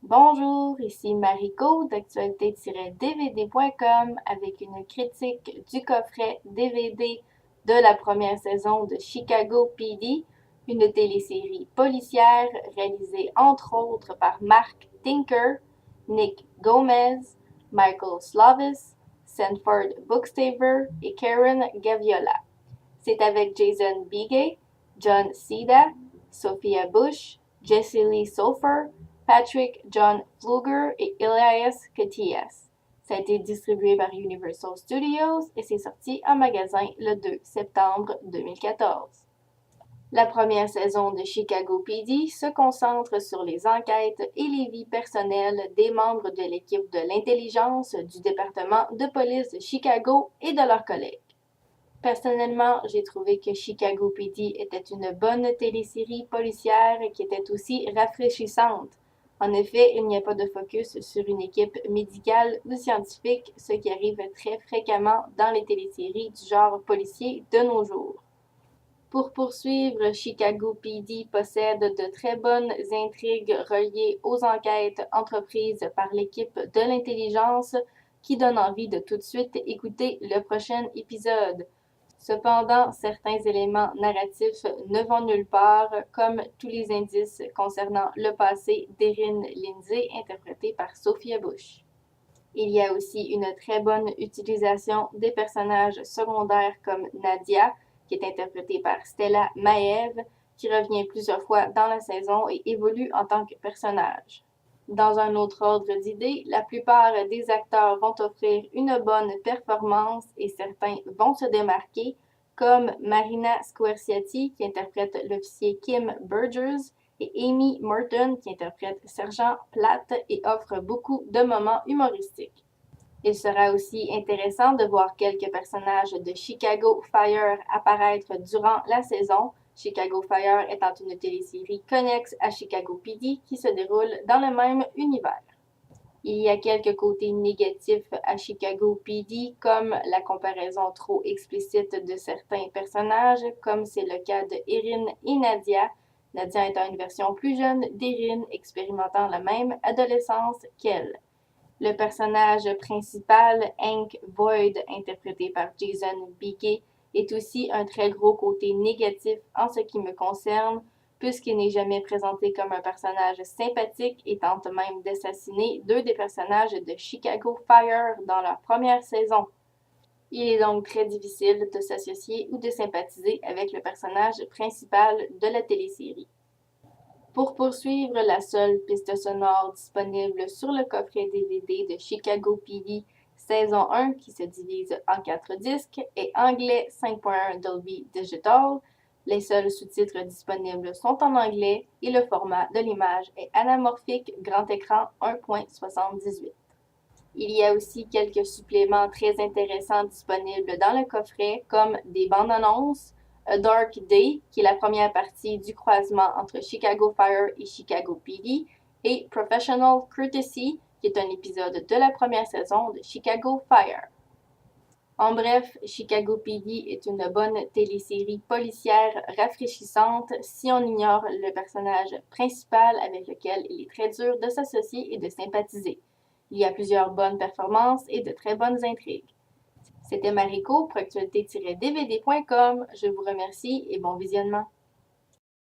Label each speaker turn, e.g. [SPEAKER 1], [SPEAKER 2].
[SPEAKER 1] Bonjour, ici Mariko d'actualité-dvd.com avec une critique du coffret DVD de la première saison de Chicago PD, une télésérie policière réalisée entre autres par Mark Tinker, Nick Gomez, Michael Slovis, Sanford Bookstaver et Karen Gaviola. C'est avec Jason Bigay, John Cena, Sophia Bush, Jessie Lee Sofer, Patrick John Pfluger et Elias Koteas. Ça a été distribué par Universal Studios et c'est sorti en magasin le 2 septembre 2014. La première saison de Chicago PD se concentre sur les enquêtes et les vies personnelles des membres de l'équipe de l'intelligence du département de police de Chicago et de leurs collègues. Personnellement, j'ai trouvé que Chicago PD était une bonne télésérie policière qui était aussi rafraîchissante. En effet, il n'y a pas de focus sur une équipe médicale ou scientifique, ce qui arrive très fréquemment dans les téléséries du genre policier de nos jours. Pour poursuivre, Chicago PD possède de très bonnes intrigues reliées aux enquêtes entreprises par l'équipe de l'intelligence qui donnent envie de tout de suite écouter le prochain épisode. Cependant, certains éléments narratifs ne vont nulle part, comme tous les indices concernant le passé d'Erin Lindsay, interprétée par Sophia Bush. Il y a aussi une très bonne utilisation des personnages secondaires comme Nadia, qui est interprétée par Stella Maev, qui revient plusieurs fois dans la saison et évolue en tant que personnage. Dans un autre ordre d'idées, la plupart des acteurs vont offrir une bonne performance et certains vont se démarquer, comme Marina Squarciati qui interprète l'officier Kim Burgers et Amy Merton qui interprète Sergent Platt et offre beaucoup de moments humoristiques. Il sera aussi intéressant de voir quelques personnages de Chicago Fire apparaître durant la saison, Chicago Fire étant une télésérie connexe à Chicago PD qui se déroule dans le même univers. Il y a quelques côtés négatifs à Chicago PD, comme la comparaison trop explicite de certains personnages, comme c'est le cas de Erin et Nadia, Nadia étant une version plus jeune d'Erin, expérimentant la même adolescence qu'elle. Le personnage principal, Hank Boyd, interprété par Jason Bigay, est aussi un très gros côté négatif en ce qui me concerne, puisqu'il n'est jamais présenté comme un personnage sympathique et tente même d'assassiner deux des personnages de Chicago Fire dans leur première saison. Il est donc très difficile de s'associer ou de sympathiser avec le personnage principal de la télésérie. Pour poursuivre, la seule piste sonore disponible sur le coffret DVD de Chicago PD saison 1 qui se divise en 4 disques est anglais 5.1 Dolby Digital. Les seuls sous-titres disponibles sont en anglais et le format de l'image est anamorphique grand écran 1.78. Il y a aussi quelques suppléments très intéressants disponibles dans le coffret, comme des bandes annonces, A Dark Day, qui est la première partie du croisement entre Chicago Fire et Chicago PD, et Professional Courtesy, qui est un épisode de la première saison de Chicago Fire. En bref, Chicago PD est une bonne télésérie policière rafraîchissante si on ignore le personnage principal avec lequel il est très dur de s'associer et de sympathiser. Il y a plusieurs bonnes performances et de très bonnes intrigues. C'était Mariko pour actualité-dvd.com. Je vous remercie et bon visionnement.